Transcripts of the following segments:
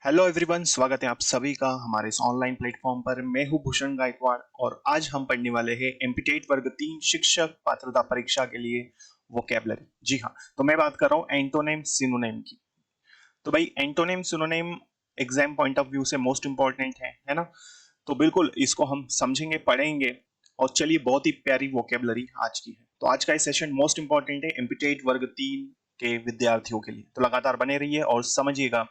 Hello everyone, स्वागत है आप सभी का हमारे इस ऑनलाइन प्लेटफॉर्म पर। मैं हूं भूषण गायकवाड़ और आज हम पढ़ने वाले हैं एमपीटेट वर्ग 3 शिक्षक पात्रता परीक्षा के लिए वोकैबुलरी। जी हाँ, तो मैं बात कर रहा हूं एंटोनिम सिनोनिम की। तो भाई antonym synonym exam point of view से मोस्ट इंपॉर्टेंट है ना। तो बिल्कुल इसको हम समझेंगे, पढ़ेंगे और चलिए, बहुत ही प्यारी वोकैबुलरी आज की है। तो आज का ये सेशन मोस्ट इंपॉर्टेंट है एमपीटेट वर्ग 3 के विद्यार्थियों के लिए। तो लगातार बने रहिए और समझिएगा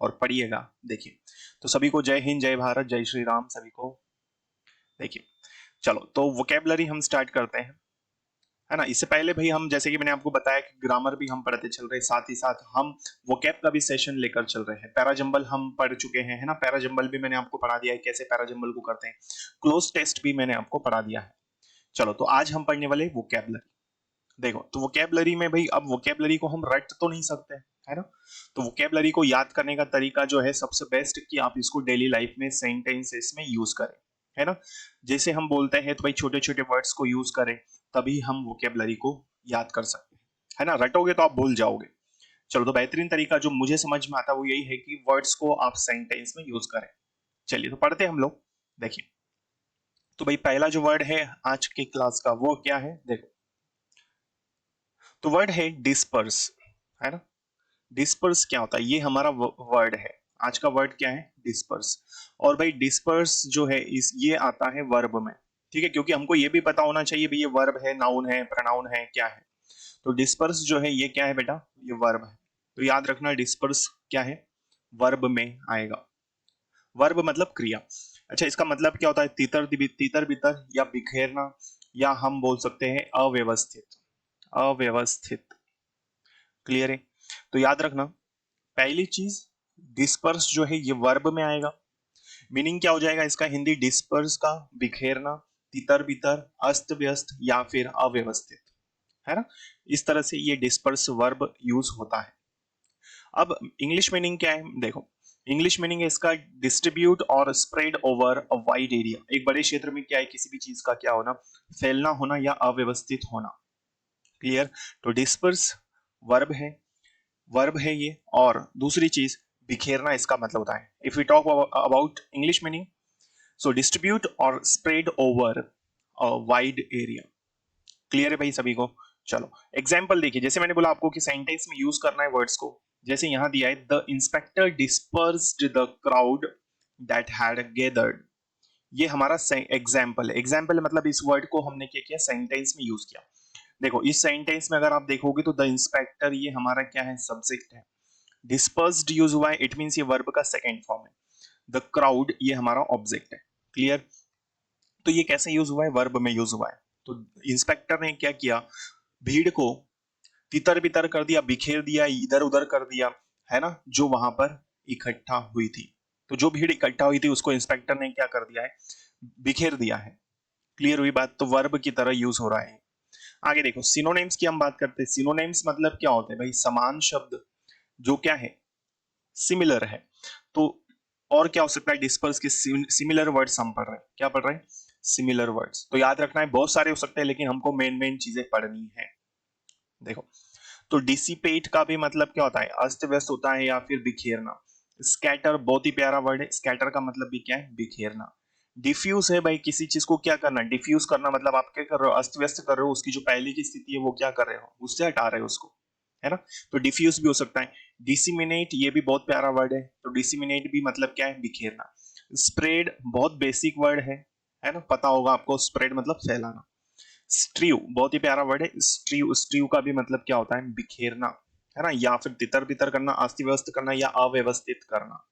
और पढ़िएगा। देखिए, तो सभी को जय हिंद, जय भारत, जय श्री राम सभी को। देखिए, चलो तो वोकैबुलरी हम स्टार्ट करते हैं, है ना। इससे पहले भाई हम, जैसे कि मैंने आपको बताया कि ग्रामर भी हम पढ़ते चल रहे हैं, साथ ही साथ हम वोकैब का भी सेशन लेकर चल रहे हैं। पैराजंबल हम पढ़ चुके हैं, है ना। पैराजंबल भी मैंने आपको पढ़ा दिया है, कैसे पैराजंबल को करते हैं। क्लोज टेस्ट भी मैंने आपको पढ़ा दिया है। चलो, तो आज हम पढ़ने वाले वोकैबुलरी। देखो, तो वोकैबुलरी में भाई, अब वोकैबुलरी को हम रट तो नहीं सकते, है ना। तो वोकैबुलरी को याद करने का तरीका जो है सबसे बेस्ट कि आप इसको डेली लाइफ में सेंटेंसेस में यूज करें, है ना। जैसे हम बोलते हैं तो भाई छोटे छोटे वर्ड्स को यूज करें, तभी हम वोकैबुलरी को याद कर सकते हैं, है ना। रटोगे तो आप भूल जाओगे। चलो, तो बेहतरीन तरीका जो मुझे समझ में आता है वो यही है कि वर्ड्स को आप सेंटेंस में यूज करें। चलिए, तो पढ़ते हैं हम लोग। देखिए, तो भाई पहला जो वर्ड है आज के क्लास का वो क्या है, देखो। तो वर्ड है डिस्पर्स, है ना। डिस्पर्स क्या होता है, ये हमारा वर्ड है। आज का वर्ड क्या है, डिस्पर्स। और भाई डिस्पर्स जो है इस ये आता है वर्ब में, ठीक है। क्योंकि हमको ये भी पता होना चाहिए भाई ये वर्ब है, नाउन है, प्रोनाउन है, क्या है। तो डिस्पर्स जो है ये क्या है बेटा, ये वर्ब है। तो याद रखना डिस्पर्स क्या है, वर्ब में आएगा। वर्ब मतलब क्रिया। अच्छा, इसका मतलब क्या होता है, तीतर बितर या बिखेरना, या हम बोल सकते हैं अव्यवस्थित। अव्यवस्थित, क्लियर है। तो याद रखना, पहली चीज, डिस्पर्स जो है ये वर्ब में आएगा। मीनिंग क्या हो जाएगा इसका हिंदी, डिस्पर्स का बिखेरना, तितर बितर, अस्त व्यस्त या फिर अव्यवस्थित, है ना। इस तरह से ये डिस्पर्स वर्ब यूज होता है। अब इंग्लिश मीनिंग क्या है, देखो। इंग्लिश मीनिंग है इसका डिस्ट्रीब्यूट और spread over a wide area. एक बड़े क्षेत्र में क्या है, किसी भी चीज का क्या होना, फैलना होना या अव्यवस्थित होना, क्लियर। तो डिस्पर्स वर्ब है, वर्ब है ये। और दूसरी चीज, बिखेरना इसका मतलब होता है। If we talk about English meaning, so distribute और spread over wide area, clear है भाई सभी को। चलो, एग्जाम्पल देखिए, जैसे मैंने बोला आपको कि सेंटेंस में यूज करना है वर्ड्स को। जैसे यहां दिया है, the inspector dispersed the crowd that had gathered. ये हमारा एग्जाम्पल है। एग्जाम्पल मतलब इस वर्ड को हमने क्या किया, सेंटेंस में यूज किया। देखो, इस सेंटेंस में अगर आप देखोगे तो द इंस्पेक्टर ये हमारा क्या है, सब्जेक्ट है। डिस्पर्स्ड यूज हुआ है, इट मींस ये वर्ब का सेकंड फॉर्म है। द क्राउड ये हमारा ऑब्जेक्ट है, क्लियर। तो ये कैसे यूज हुआ है, वर्ब में यूज हुआ है। तो इंस्पेक्टर ने क्या किया, भीड़ को तितर बितर कर दिया, बिखेर दिया, इधर उधर कर दिया, है ना, जो वहां पर इकट्ठा हुई थी। तो जो भीड़ इकट्ठा हुई थी उसको इंस्पेक्टर ने क्या कर दिया है, बिखेर दिया है। क्लियर हुई बात। तो वर्ब की तरह यूज हो रहा है। आगे देखो, सिनोनिम्स की हम बात करते हैं। सिनोनिम्स मतलब क्या होते हैं भाई, समान शब्द जो क्या है, सिमिलर है। तो और क्या हो सकता है, डिस्पर्स के सिमिलर वर्ड्स हम पढ़ रहे हैं, क्या पढ़ रहे हैं, सिमिलर वर्ड्स। तो याद रखना है, बहुत सारे हो सकते हैं लेकिन हमको मेन मेन चीजें पढ़नी है। देखो, तो डिसिपेट का भी मतलब क्या होता है, अस्त व्यस्त होता है या फिर बिखेरना। स्कैटर बहुत ही प्यारा वर्ड है, स्कैटर का मतलब भी क्या है, बिखेरना। डिफ्यूज है भाई, किसी चीज को क्या करना, डिफ्यूज करना मतलब आप क्या कर रहे हो, अस्त व्यस्त कर रहे हो, उसकी जो पहले की स्थिति है वो क्या कर रहे हो, उससे हटा रहे हो उसको, है ना। तो डिफ्यूज भी हो सकता है। डिसिमिनेट ये भी बहुत प्यारा वर्ड है। तो डिसिमिनेट भी मतलब क्या है, बिखेरना। स्प्रेड बहुत बेसिक वर्ड है ना, पता होगा आपको, स्प्रेड मतलब फैलाना। स्ट्रीव बहुत ही प्यारा वर्ड है। स्ट्रीव, स्ट्रीव का भी मतलब क्या होता है, बिखेरना, है ना, या फिर तितर बितर करना, अस्त व्यस्त करना या अव्यवस्थित करना।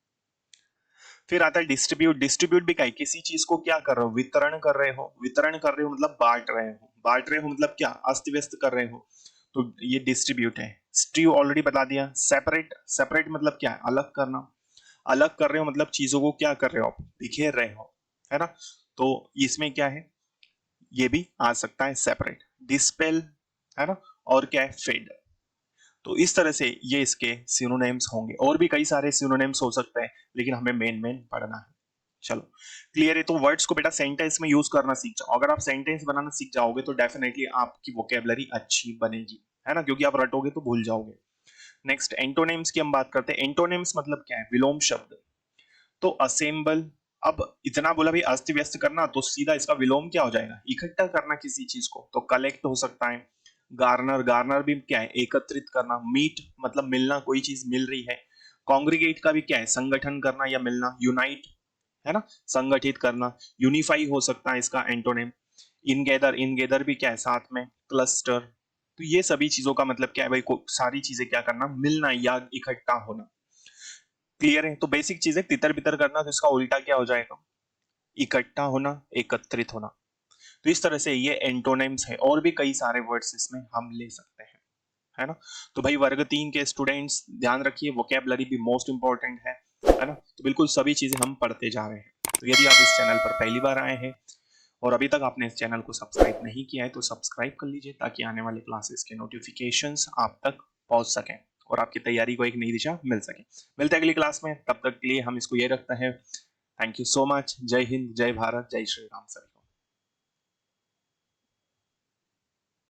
फिर आता है डिस्ट्रीब्यूट। डिस्ट्रीब्यूट भी क्या है, किसी चीज को क्या कर रहे हो, वितरण कर रहे हो। वितरण कर रहे हो मतलब बांट रहे हो, बांट रहे हो मतलब क्या, अस्त व्यस्त कर रहे हो। तो ये डिस्ट्रीब्यूट है। स्ट्रीव ऑलरेडी बता दिया। सेपरेट, सेपरेट मतलब क्या है, अलग करना। अलग कर रहे हो मतलब चीजों को क्या कर रहे हो आप, बिखेर रहे हो, है ना। तो इसमें क्या है, ये भी आ सकता है सेपरेट। डिस्पेल, है ना, और क्या है, फेड। तो इस तरह से ये इसके सिनोनिम्स होंगे। और भी कई सारे सिनोनिम्स हो सकते हैं लेकिन हमें मेन मेन पढ़ना है। चलो, क्लियर है। तो वर्ड्स को बेटा सेंटेंस में यूज करना सीख जाओ। अगर आप सेंटेंस बनाना सीख जाओगे तो डेफिनेटली आपकी वोकेबलरी अच्छी बनेगी, है ना, क्योंकि आप रटोगे तो भूल जाओगे। नेक्स्ट, एंटोनिम्स की हम बात करते हैं। एंटोनिम्स मतलब क्या है, विलोम शब्द। तो असेंबल, अब इतना बोला भी अस्त व्यस्त करना, तो सीधा इसका विलोम क्या हो जाएगा, इकट्ठा करना किसी चीज को, तो कलेक्ट हो सकता है। गार्नर, गार्नर भी क्या है, एकत्रित करना। मीट मतलब मिलना, कोई चीज मिल रही है। कॉन्ग्रीगेट का भी क्या है, संगठन करना या मिलना। यूनाइट है ना, संगठित करना। यूनिफाई हो सकता है इसका एंटोनिम। इनगेदर, इनगेदर भी क्या है, साथ में। क्लस्टर, तो ये सभी चीजों का मतलब क्या है भाई, सारी चीजें क्या करना, मिलना या इकट्ठा होना। क्लियर है, तो बेसिक चीजें तितर बितर करना, तो इसका उल्टा क्या हो जाएगा, इकट्ठा होना, एकत्रित होना। तो इस तरह से ये एंटोनिम्स है, और भी कई सारे वर्ड्स इसमें हम ले सकते हैं, है ना। तो भाई वर्ग 3 के स्टूडेंट्स ध्यान रखिए, वोकैबुलरी भी मोस्ट इंपॉर्टेंट है ना। तो बिल्कुल सभी चीजें हम पढ़ते जा रहे हैं। तो यदि आप इस चैनल पर पहली बार आए हैं और अभी तक आपने इस चैनल को सब्सक्राइब नहीं किया है, तो सब्सक्राइब कर लीजिए, ताकि आने वाले क्लासेस के नोटिफिकेशंस आप तक पहुंच सकें और आपकी तैयारी को एक नई दिशा मिल सके। मिलते हैं अगली क्लास में, तब तक के लिए हम इसको ये रखते हैं। Thank you so much. जय हिंद, जय भारत, जय श्री राम सभी।